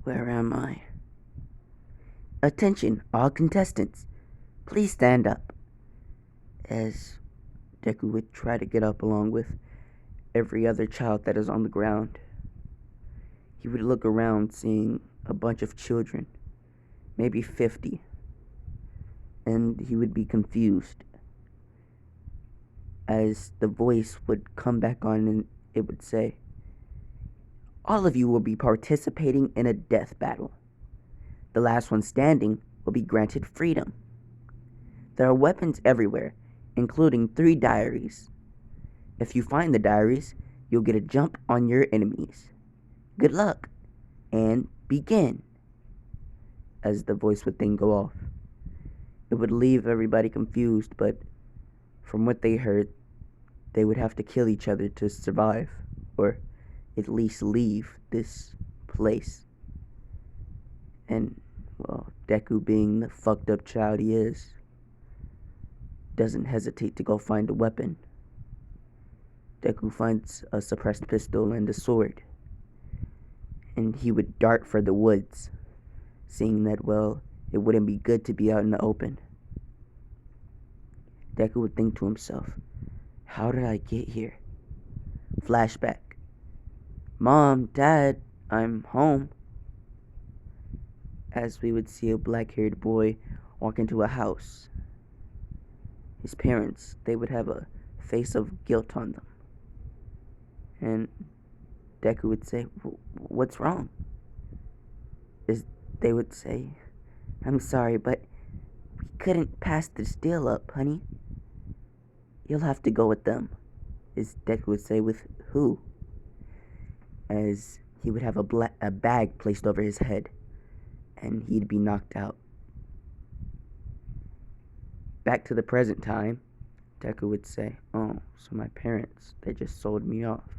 Where am I? Attention, all contestants. Please stand up. As Deku would try to get up along with every other child that is on the ground. He would look around, seeing a bunch of children, maybe 50, and he would be confused as the voice would come back on and it would say, "All of you will be participating in a death battle. The last one standing will be granted freedom. There are weapons everywhere, including 3 diaries. If you find the diaries, you'll get a jump on your enemies. Good luck, and begin." As the voice would then go off. It would leave everybody confused, but from what they heard, they would have to kill each other to survive, or at least leave this place. And, well, Deku, being the fucked up child he is, doesn't hesitate to go find a weapon. Deku finds a suppressed pistol and a sword, and he would dart for the woods, seeing that, well, it wouldn't be good to be out in the open. Deku would think to himself, how did I get here? Flashback. Mom, Dad, I'm home. As we would see a black-haired boy walk into a house. His parents, they would have a face of guilt on them. And Deku would say, what's wrong? They would say, I'm sorry, but we couldn't pass this deal up, honey. You'll have to go with them. As Deku would say, with who? As he would have a bag placed over his head, and he'd be knocked out. Back to the present time, Deku would say, oh, so my parents, they just sold me off.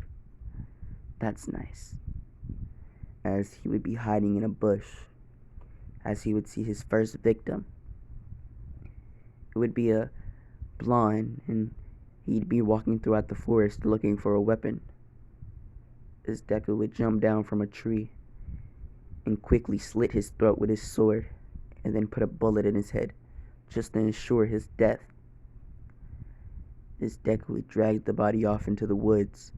That's nice. As he would be hiding in a bush, as he would see his first victim. It would be a blonde, and he'd be walking throughout the forest looking for a weapon. As Deku would jump down from a tree and quickly slit his throat with his sword, and then put a bullet in his head, just to ensure his death. As Deku would drag the body off into the woods,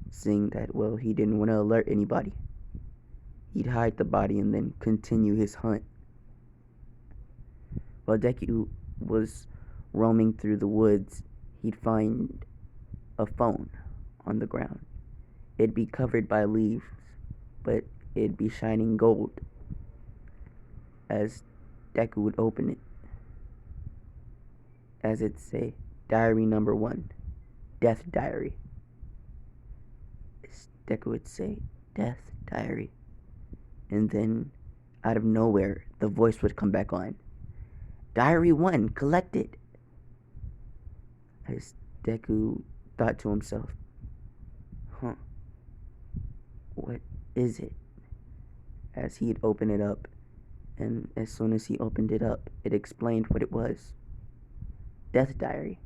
seeing that, well, he didn't want to alert anybody. He'd hide the body and then continue his hunt. While Deku was roaming through the woods, he'd find a phone on the ground. It'd be covered by leaves, but it'd be shining gold. As Deku would open it, as it'd say, Diary number 1, Death Diary. As Deku would say, Death Diary. And then, out of nowhere, the voice would come back on. Diary 1, collected. As Deku thought to himself, what is it? As he'd open it up, and as soon as he opened it up, it explained what it was. Death Diary.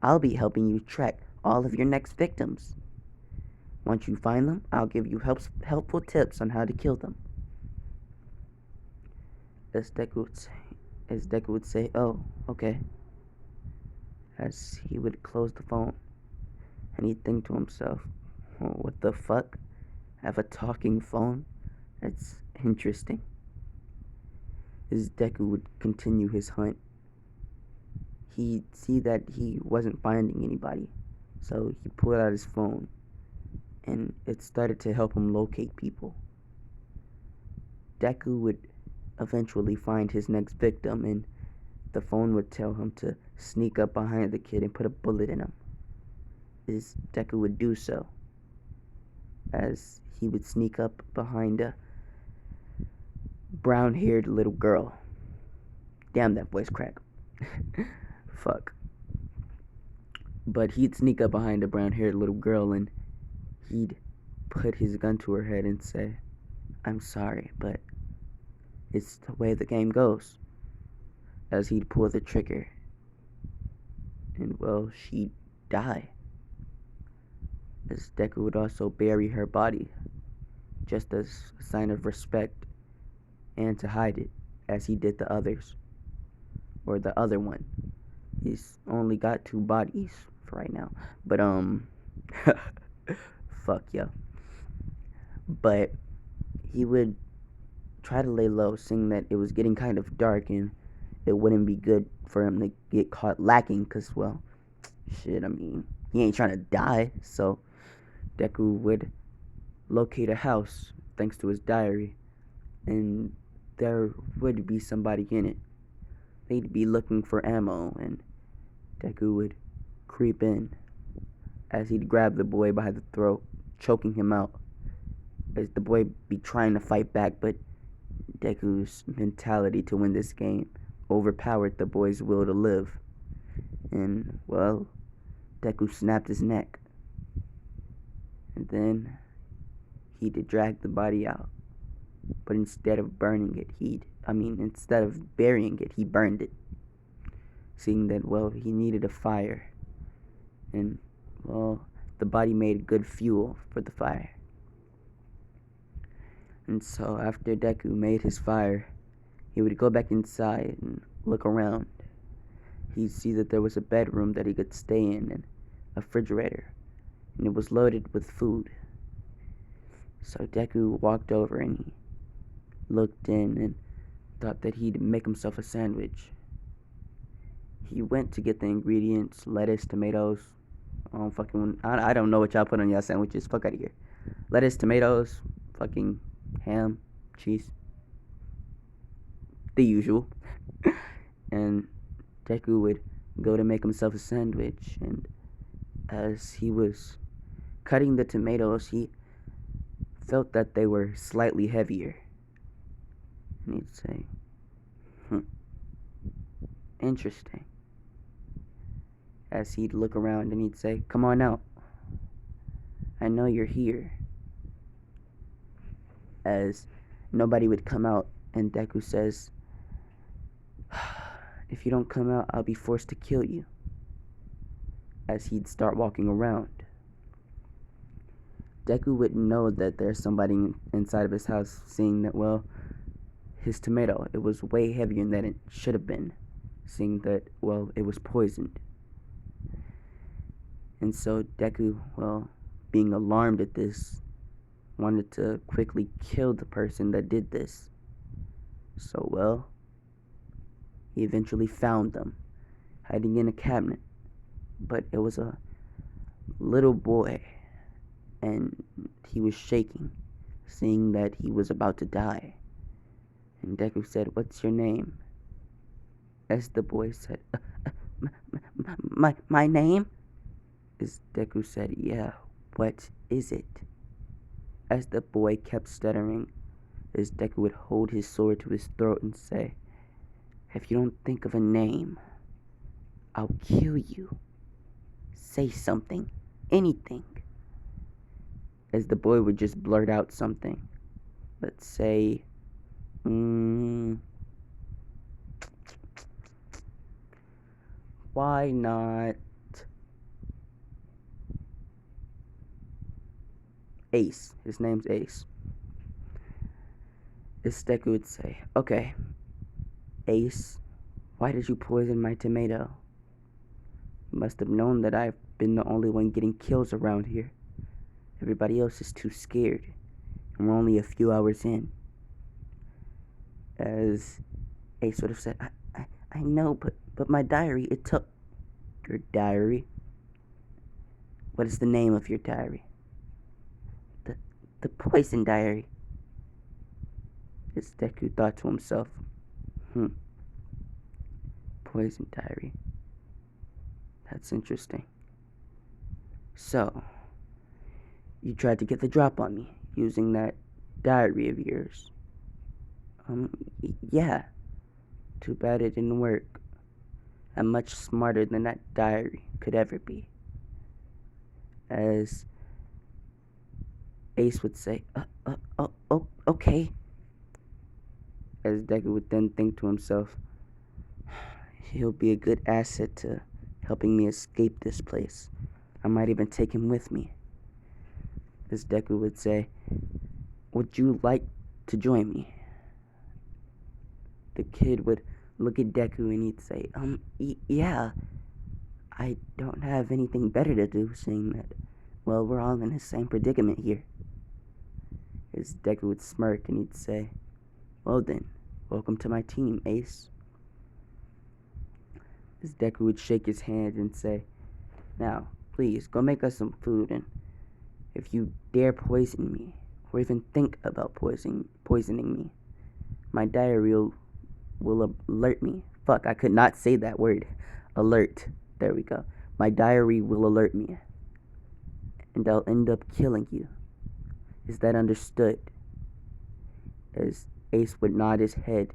I'll be helping you track all of your next victims. Once you find them, I'll give you helpful tips on how to kill them. As Deku would say, oh, okay. As he would close the phone, and he'd think to himself, oh, what the fuck? I have a talking phone? That's interesting. As Deku would continue his hunt, he'd see that he wasn't finding anybody, so he pulled out his phone, and it started to help him locate people. Deku would eventually find his next victim, and the phone would tell him to sneak up behind the kid and put a bullet in him. As Deku would do so, as he would sneak up behind a brown-haired little girl. Damn, that voice crack. Fuck. But he'd sneak up behind a brown-haired little girl, and he'd put his gun to her head and say, I'm sorry, but it's the way the game goes. As he'd pull the trigger, and, well, she'd die. As Deku would also bury her body, just as a sign of respect and to hide it, as he did the others, or the other one. He's only got 2 bodies for right now, but fuck yeah. But he would try to lay low, seeing that it was getting kind of dark and it wouldn't be good for him to get caught lacking, because, well, shit, I mean, he ain't trying to die. So Deku would locate a house thanks to his diary, and there would be somebody in it. They'd be looking for ammo, and Deku would creep in as he'd grab the boy by the throat, choking him out, as the boy be trying to fight back, but Deku's mentality to win this game overpowered the boy's will to live. And, well, Deku snapped his neck. And then he'd drag the body out. But instead of burying it, instead of burying it, he burned it. Seeing that, well, he needed a fire. And, well, the body made good fuel for the fire. And so after Deku made his fire, he would go back inside and look around. He'd see that there was a bedroom that he could stay in and a refrigerator, and it was loaded with food. So Deku walked over and he looked in and thought that he'd make himself a sandwich. He went to get the ingredients: lettuce, tomatoes. I don't know what y'all put on y'all sandwiches. Fuck out of here. Lettuce, tomatoes, fucking ham, cheese. The usual. And Deku would go to make himself a sandwich, and as he was cutting the tomatoes, he felt that they were slightly heavier. And he'd say, interesting. As he'd look around and he'd say, come on out. I know you're here. As nobody would come out, and Deku says, if you don't come out, I'll be forced to kill you. As he'd start walking around. Deku wouldn't know that there's somebody inside of his house, seeing that, well, his tomato, it was way heavier than it should have been, seeing that, well, it was poisoned. And so Deku, well, being alarmed at this, wanted to quickly kill the person that did this. So, well, he eventually found them, hiding in a cabinet. But it was a little boy, and he was shaking, seeing that he was about to die. And Deku said, what's your name? As the boy said, my name? As Deku said, yeah, what is it? As the boy kept stuttering, as Deku would hold his sword to his throat and say, if you don't think of a name, I'll kill you. Say something, anything. As the boy would just blurt out something. Let's say, why not Ace? His name's Ace. As Deku would say, okay, Ace, why did you poison my tomato? You must have known that I've been the only one getting kills around here. Everybody else is too scared, and we're only a few hours in. As Ace would have said, I know, but my diary, it took... Your diary? What is the name of your diary? The poison diary. As Deku thought to himself, poison diary. That's interesting. So, you tried to get the drop on me using that diary of yours. Yeah. Too bad it didn't work. I'm much smarter than that diary could ever be. As Ace would say, okay. As Deku would then think to himself, he'll be a good asset to helping me escape this place. I might even take him with me. As Deku would say, would you like to join me? The kid would look at Deku and he'd say, yeah, I don't have anything better to do, seeing that, well, we're all in the same predicament here. As Deku would smirk and he'd say, well then, welcome to my team, Ace. As Deku would shake his hand and say, now, please, go make us some food, and if you dare poison me, or even think about poisoning me, my diary will alert me. Fuck, I could not say that word. Alert. There we go. My diary will alert me, and I'll end up killing you. Is that understood? As Ace would nod his head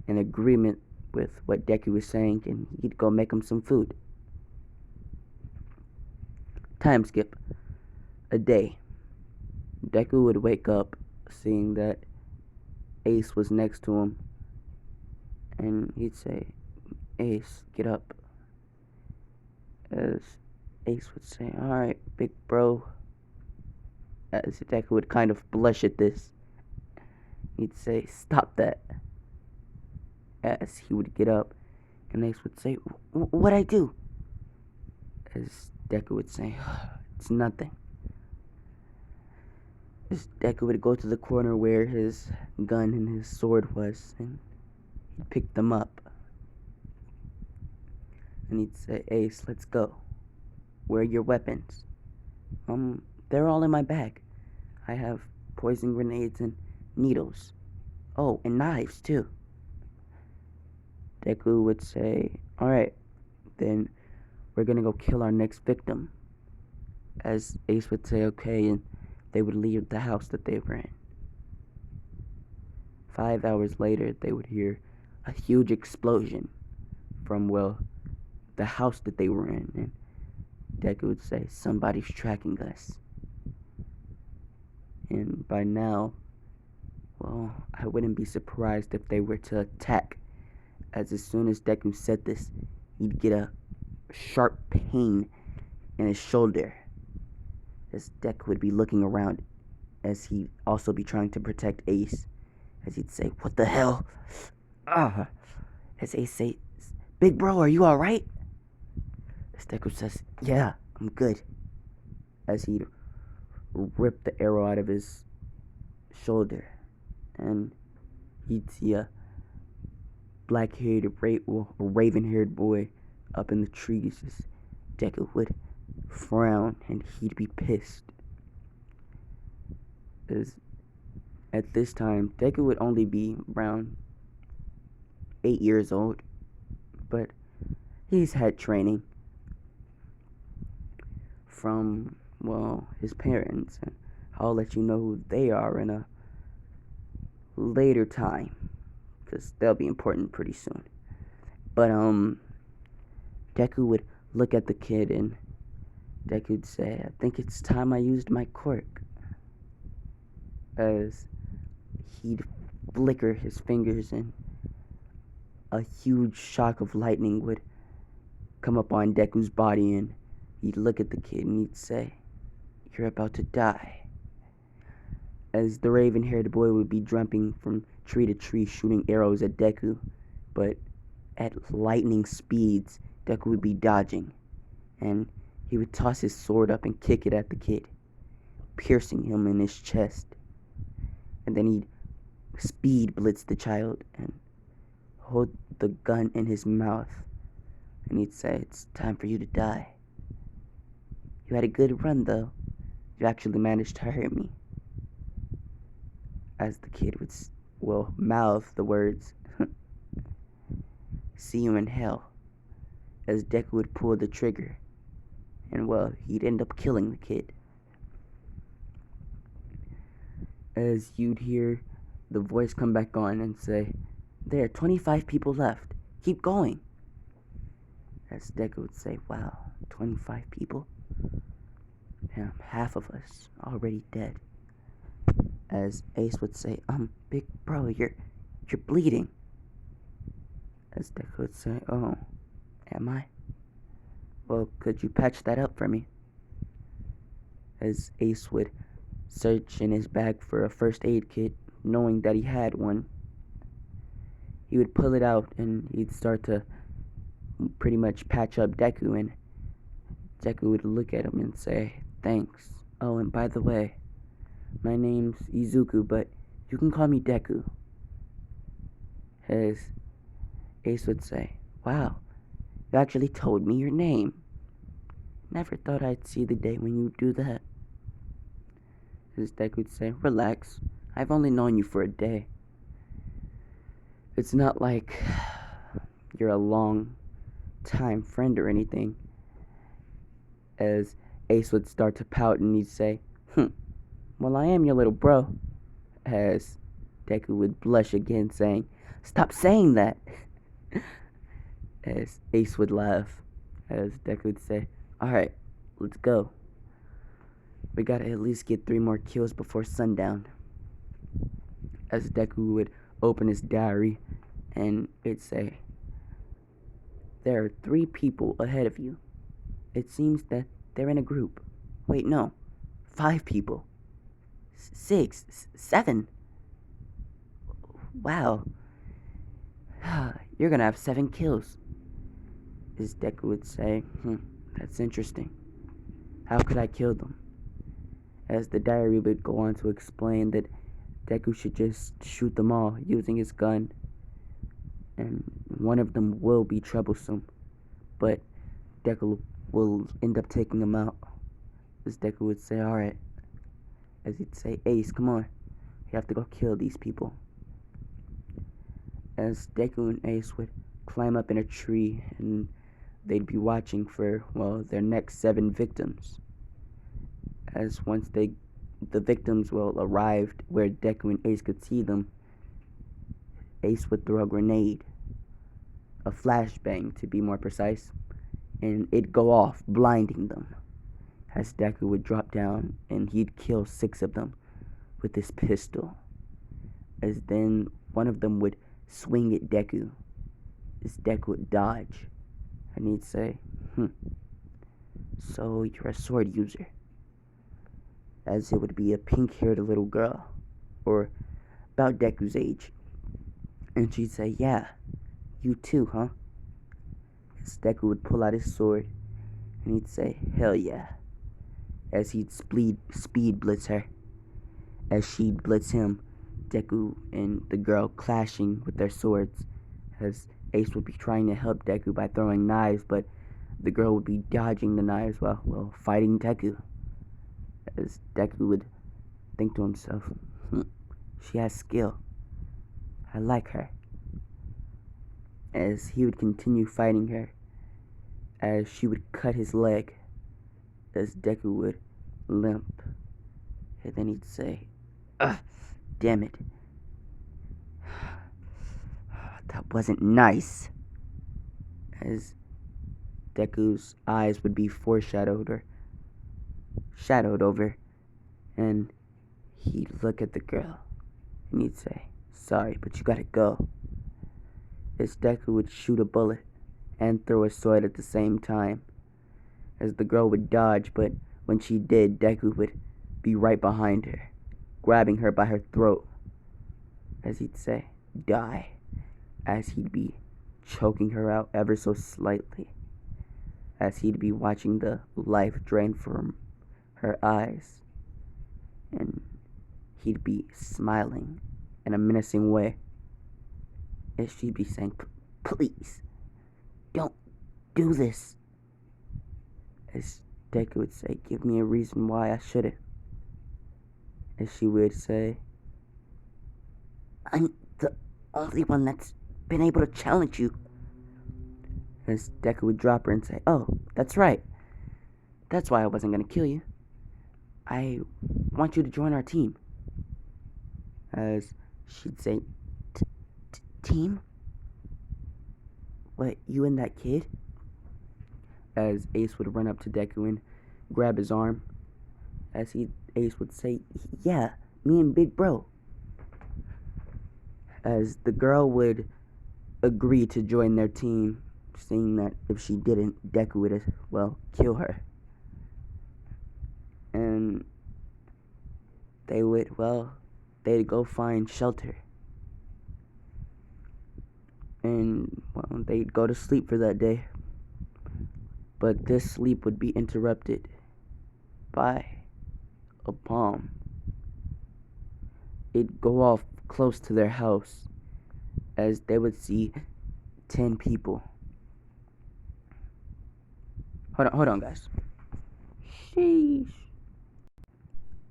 in agreement with what Deku was saying, and he'd go make him some food. Time skip. A day. Deku would wake up seeing that Ace was next to him, and he'd say, Ace, get up. As Ace would say, alright, big bro. As Deku would kind of blush at this, he'd say, stop that. As he would get up, and Ace would say, what'd I do? As Deku would say, it's nothing. As Deku would go to the corner where his gun and his sword was, and he'd pick them up. And he'd say, Ace, let's go. Where are your weapons? They're all in my bag. I have poison grenades and needles. Oh, and knives, too. Deku would say, alright, then we're gonna go kill our next victim. As Ace would say, okay, and they would leave the house that they were in. 5 hours later, they would hear a huge explosion from, well, the house that they were in, and Deku would say, somebody's tracking us. And by now, well, I wouldn't be surprised if they were to attack, as soon as Deku said this, he'd get a sharp pain in his shoulder, as Deku would be looking around, as he'd also be trying to protect Ace, as he'd say, what the hell? As Ace says, big bro, are you alright? As Deku says, yeah, I'm good. As he'd rip the arrow out of his shoulder, and he'd see a black-haired, raven-haired boy up in the trees. As Deku would frown, and he'd be pissed. As at this time, Deku would only be around 8 years old, but he's had training from, well, his parents, and I'll let you know who they are in a later time, because they'll be important pretty soon. But Deku would look at the kid, and Deku would say, I think it's time I used my quirk. As he'd flicker his fingers, and a huge shock of lightning would come up on Deku's body, and he'd look at the kid and he'd say, you're about to die. As the raven-haired boy would be jumping from tree to tree, shooting arrows at Deku, but at lightning speeds, Deku would be dodging, and he would toss his sword up and kick it at the kid, piercing him in his chest. And then he'd speed blitz the child and hold the gun in his mouth, and he'd say, it's time for you to die. You had a good run, though. You actually managed to hurt me. As the kid would, mouth the words, see you in hell. As Deku would pull the trigger, and, well, he'd end up killing the kid. As you'd hear the voice come back on and say, there are 25 people left. Keep going. As Deku would say, wow, 25 people? Damn, half of us already dead. As Ace would say, big bro, you're bleeding. As Deku would say, oh, am I? Well, could you patch that up for me? As Ace would search in his bag for a first aid kit, knowing that he had one. He would pull it out and he'd start to pretty much patch up Deku, and Deku would look at him and say, "Thanks. Oh, and by the way, my name's Izuku, but you can call me Deku." As Ace would say, "Wow, you actually told me your name. Never thought I'd see the day when you do that." As Deku would say, "Relax. I've only known you for a day. It's not like you're a long time friend or anything." As Ace would start to pout and he'd say, "Well, I am your little bro." As Deku would blush again, saying, "Stop saying that." As Ace would laugh. As Deku would say, "Alright, let's go. We gotta at least get 3 more kills before sundown." As Deku would open his diary and it'd say, "There are 3 people ahead of you. It seems that they're in a group. Wait, no. 5 people. 6, 7. Wow. You're gonna have 7 kills." As Deku would say, "That's interesting. How could I kill them?" As the diary would go on to explain that Deku should just shoot them all using his gun, and one of them will be troublesome, but Deku will end up taking them out. As Deku would say, "Alright." As he'd say, "Ace, come on. You have to go kill these people." As Deku and Ace would climb up in a tree and they'd be watching for, well, their next 7 victims. As once the victims arrived where Deku and Ace could see them, Ace would throw a grenade, a flashbang to be more precise, and it'd go off, blinding them. As Deku would drop down and he'd kill 6 of them with his pistol. As then one of them would swing at Deku. As Deku would dodge, and he'd say, "So you're a sword user." As it would be a pink-haired little girl, or about Deku's age. And she'd say, "Yeah, you too, huh?" As Deku would pull out his sword, and he'd say, "Hell yeah." As he'd speed blitz her. As she'd blitz him, Deku and the girl clashing with their swords. As Ace would be trying to help Deku by throwing knives, but the girl would be dodging the knives while fighting Deku. As Deku would think to himself, "She has skill. I like her." As he would continue fighting her, as she would cut his leg, as Deku would limp, and then he'd say, "Ugh, damn it. That wasn't nice." As Deku's eyes would be shadowed over, and he'd look at the girl, and he'd say, "Sorry, but you gotta go." As Deku would shoot a bullet and throw a sword at the same time, as the girl would dodge, but when she did, Deku would be right behind her, grabbing her by her throat, as he'd say, "Die," as he'd be choking her out ever so slightly, as he'd be watching the life drain from her eyes, and he'd be smiling in a menacing way, as she'd be saying, "Please, don't do this." As Deku would say, "Give me a reason why I shouldn't." As she would say, "I'm the only one that's been able to challenge you." As Deku would drop her and say, "Oh, that's right. That's why I wasn't going to kill you. I want you to join our team." As she'd say, "Team? What, you and that kid?" As Ace would run up to Deku and grab his arm. As Ace would say, "Yeah, me and Big Bro." As the girl would agree to join their team, seeing that if she didn't, Deku would, kill her. And they'd go find shelter. And, well, they'd go to sleep for that day. But this sleep would be interrupted by a bomb. It'd go off close to their house as they would see 10 people. Hold on, guys. Sheesh.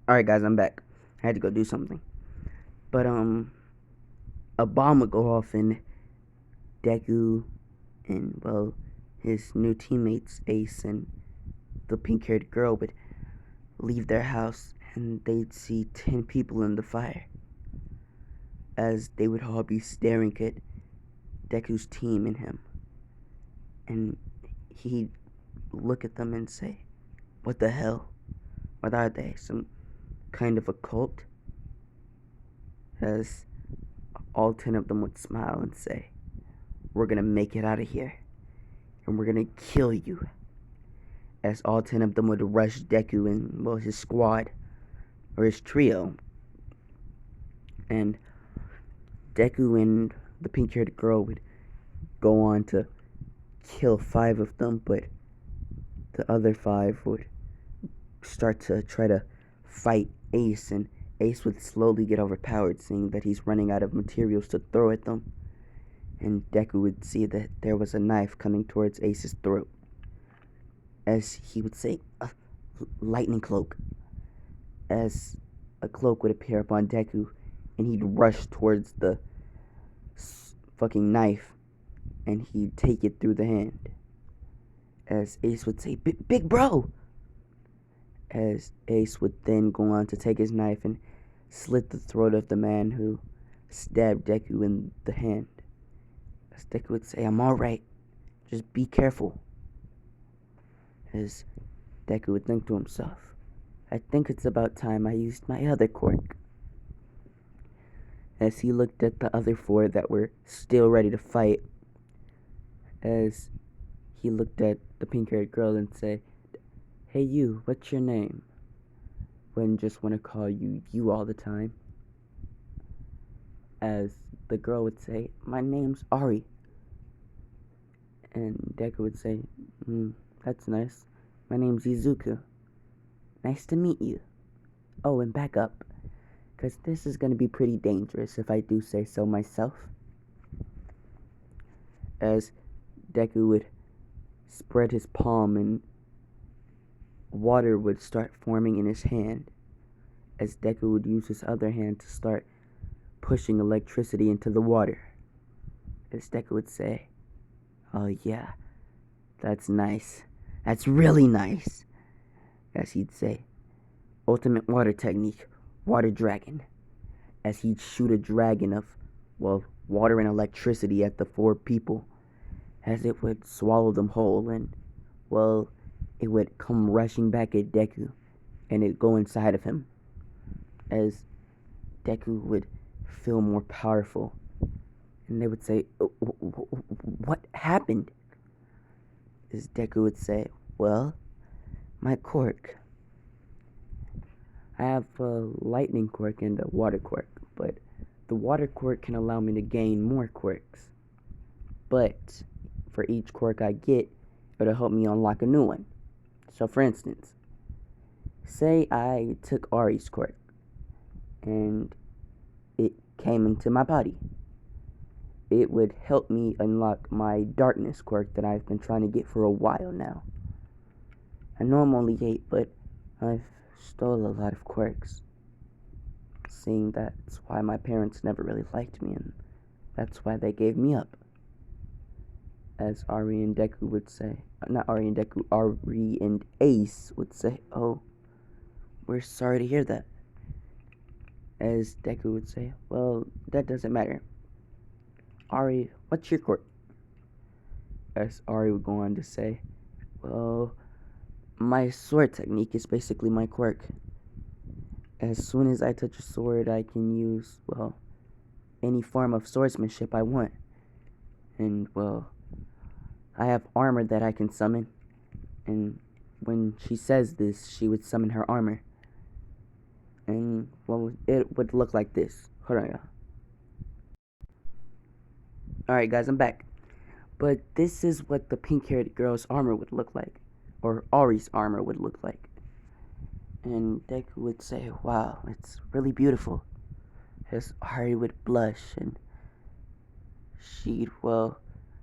Alright, guys, I'm back. I had to go do something. But, a bomb would go off and Deku and, well, his new teammates, Ace and the pink-haired girl, would leave their house and they'd see 10 people in the fire. As they would all be staring at Deku's team and him. And he'd look at them and say, "What the hell? What are they? Some kind of a cult?" As all 10 of them would smile and say, "We're gonna make it out of here. And we're gonna kill you." As all 10 of them would rush Deku and, well, his squad, or his trio. And Deku and the pink-haired girl would go on to kill 5 of them, but the other 5 would start to try to fight Ace, and Ace would slowly get overpowered, seeing that he's running out of materials to throw at them. And Deku would see that there was a knife coming towards Ace's throat. As he would say, "Lightning cloak." As a cloak would appear upon Deku, and he'd rush towards the fucking knife, and he'd take it through the hand. As Ace would say, "Big bro!" As Ace would then go on to take his knife and slit the throat of the man who stabbed Deku in the hand. As Deku would say, "I'm alright, just be careful." As Deku would think to himself, "I think it's about time I used my other quirk." As he looked at the other 4 that were still ready to fight, as he looked at the pink-haired girl and say, "Hey you, what's your name?" Wouldn't just want to call you all the time. As the girl would say, "My name's Ari." And Deku would say, "That's nice. My name's Izuku. Nice to meet you. Oh, and back up, because this is going to be pretty dangerous if I do say so myself." As Deku would spread his palm and water would start forming in his hand, as Deku would use his other hand to start pushing electricity into the water. As Deku would say, "Oh yeah, that's nice. That's really nice." As he'd say, "Ultimate water technique, water dragon." As he'd shoot a dragon of, well, water and electricity at the 4 people, as it would swallow them whole, and, well, it would come rushing back at Deku, and it'd go inside of him. As Deku would feel more powerful, and they would say, "What happened?" As Deku would say, "Well, my quirk. I have a lightning quirk and a water quirk, but the water quirk can allow me to gain more quirks. But for each quirk I get, it'll help me unlock a new one. So for instance, say I took Ari's quirk, and it came into my body. It would help me unlock my darkness quirk that I've been trying to get for a while now. I know I'm only 8, but I've stole a lot of quirks. Seeing that's why my parents never really liked me, and that's why they gave me up." As Ari and Deku would say, not Ari and Deku, Ari and Ace would say, "Oh, we're sorry to hear that." As Deku would say, "Well, that doesn't matter. Ari, what's your quirk?" As Ari would go on to say, "Well, my sword technique is basically my quirk. As soon as I touch a sword, I can use, well, any form of swordsmanship I want. And, well, I have armor that I can summon." And when she says this, she would summon her armor. And, well, it would look like this. Hold on, y'all. Alright, guys, I'm back. But this is what the pink-haired girl's armor would look like. Or Ari's armor would look like. And Deku would say, wow, it's really beautiful. As Ari would blush and she'd, well,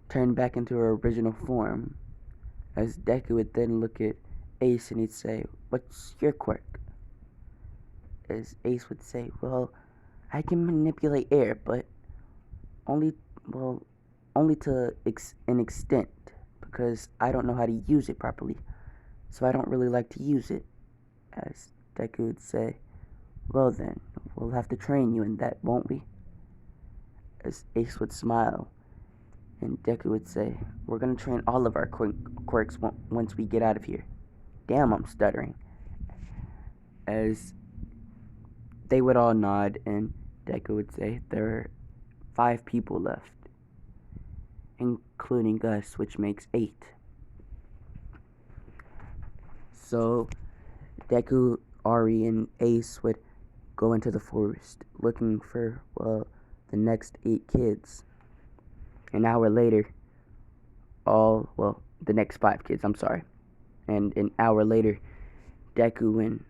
turn back into her original form. As Deku would then look at Ace and he'd say, what's your quirk? As Ace would say, well, I can manipulate air, but only, well, only to an extent, because I don't know how to use it properly, so I don't really like to use it. As Deku would say, well then, we'll have to train you in that, won't we? As Ace would smile, and Deku would say, we're gonna train all of our quirks once we get out of here. Damn, I'm stuttering. As they would all nod, and Deku would say, there are 5 people left, including us, which makes 8. So Deku, Ari, and Ace would go into the forest looking for, well, the next 8 kids. An hour later, the next 5 kids, I'm sorry. And an hour later, Deku and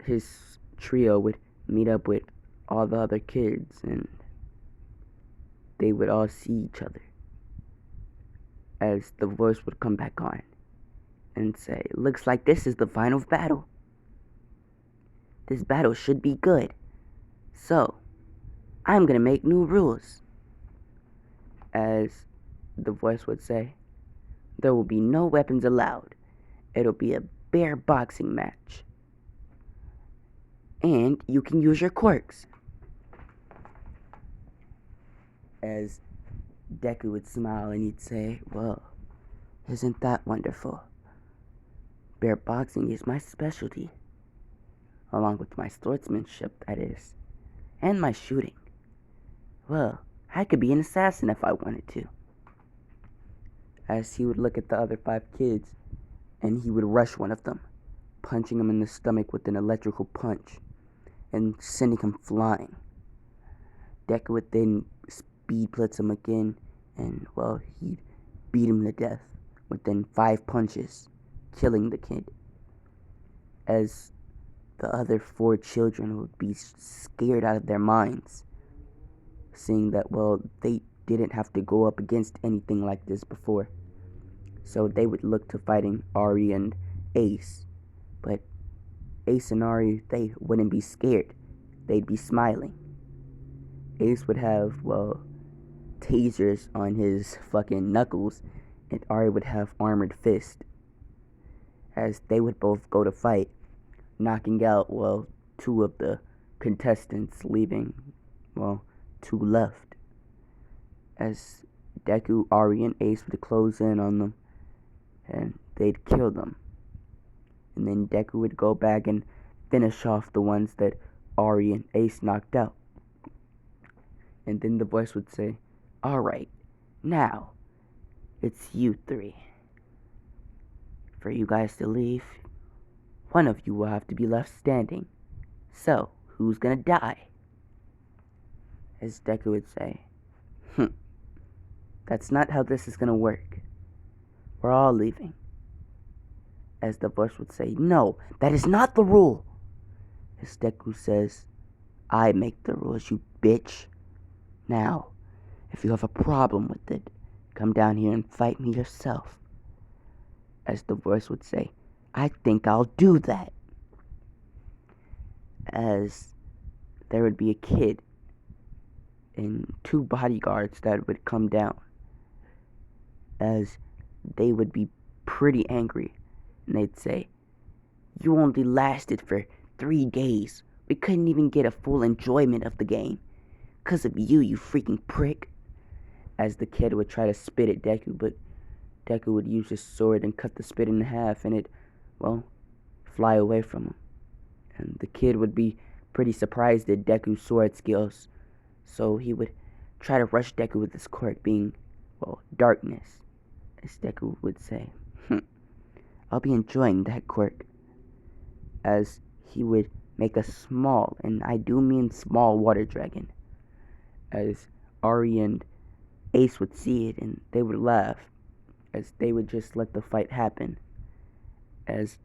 his trio would meet up with all the other kids, and they would all see each other. As the voice would come back on and say, looks like this is the final battle. This battle should be good. So, I'm gonna make new rules. As the voice would say, there will be no weapons allowed. It'll be a bare boxing match. And you can use your quirks. As Deku would smile and he'd say, well, isn't that wonderful? Bare boxing is my specialty. Along with my swordsmanship, that is. And my shooting. Well, I could be an assassin if I wanted to. As he would look at the other 5 kids, and he would rush one of them, punching him in the stomach with an electrical punch, and sending him flying. Deku would then speed blitz him again, and, well, he'd beat him to death within 5 punches, killing the kid. As the other 4 children would be scared out of their minds, seeing that, well, they didn't have to go up against anything like this before. So they would look to fighting Ari and Ace. But Ace and Ari, they wouldn't be scared. They'd be smiling. Ace would have, well, tasers on his fucking knuckles, and Ari would have armored fists. As they would both go to fight, knocking out, well, 2 of the contestants, leaving, well, 2 left. As Deku, Ari, and Ace would close in on them, and they'd kill them. And then Deku would go back and finish off the ones that Ari and Ace knocked out. And then the voice would say, alright, now, it's you 3. For you guys to leave, one of you will have to be left standing. So, who's gonna die? As Deku would say, that's not how this is gonna work. We're all leaving. As the voice would say, no, that is not the rule. As Deku says, I make the rules, you bitch. Now, if you have a problem with it, come down here and fight me yourself. As the voice would say, I think I'll do that. As there would be a kid and 2 bodyguards that would come down. As they would be pretty angry. And they'd say, you only lasted for 3 days. We couldn't even get a full enjoyment of the game. 'Cause of you, you freaking prick. As the kid would try to spit at Deku, but Deku would use his sword and cut the spit in half, and it, well, fly away from him. And the kid would be pretty surprised at Deku's sword skills, so he would try to rush Deku with his quirk, being, well, darkness, as Deku would say. I'll be enjoying that quirk. As he would make a small, and I do mean small, water dragon. As Ari and Ace would see it, and they would laugh, as they would just let the fight happen. As,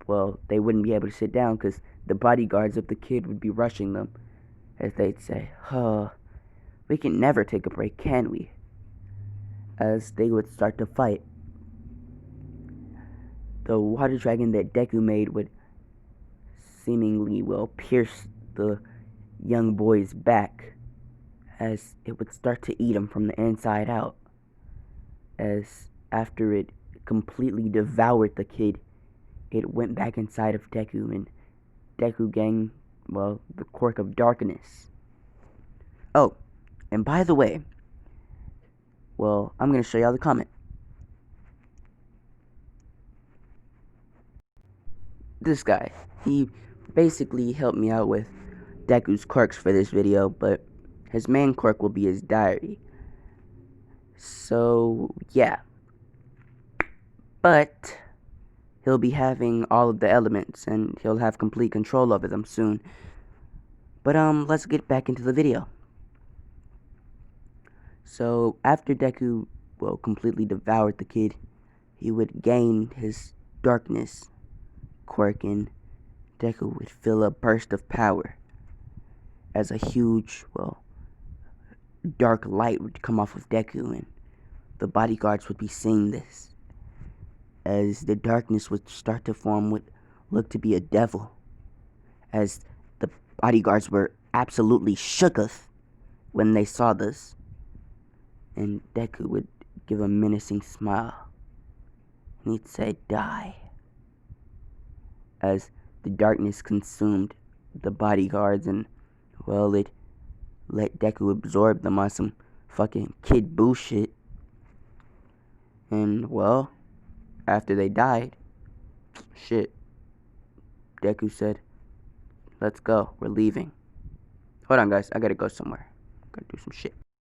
well, they wouldn't be able to sit down because the bodyguards of the kid would be rushing them, as they'd say, we can never take a break, can we? As they would start to fight. The water dragon that Deku made would seemingly, pierce the young boy's back, as it would start to eat him from the inside out. As after it completely devoured the kid, it went back inside of Deku, and Deku gained, the quirk of darkness. Oh, and by the way, I'm going to show y'all the comment. This guy, he basically helped me out with Deku's quirks for this video, but his main quirk will be his diary. So, yeah. But he'll be having all of the elements, and he'll have complete control over them soon. But, let's get back into the video. So, after Deku, completely devoured the kid, he would gain his darkness quirk, and Deku would feel a burst of power as a huge, dark light would come off of Deku, and the bodyguards would be seeing this, as the darkness would start to form what looked to be a devil, as the bodyguards were absolutely shooketh when they saw this, and Deku would give a menacing smile, and he'd say, "Die," as the darkness consumed the bodyguards, and, it let Deku absorb them on some fucking kid bullshit. And, after they died, Deku said, "Let's go, we're leaving." Hold on, guys, I gotta go somewhere. Gotta do some shit.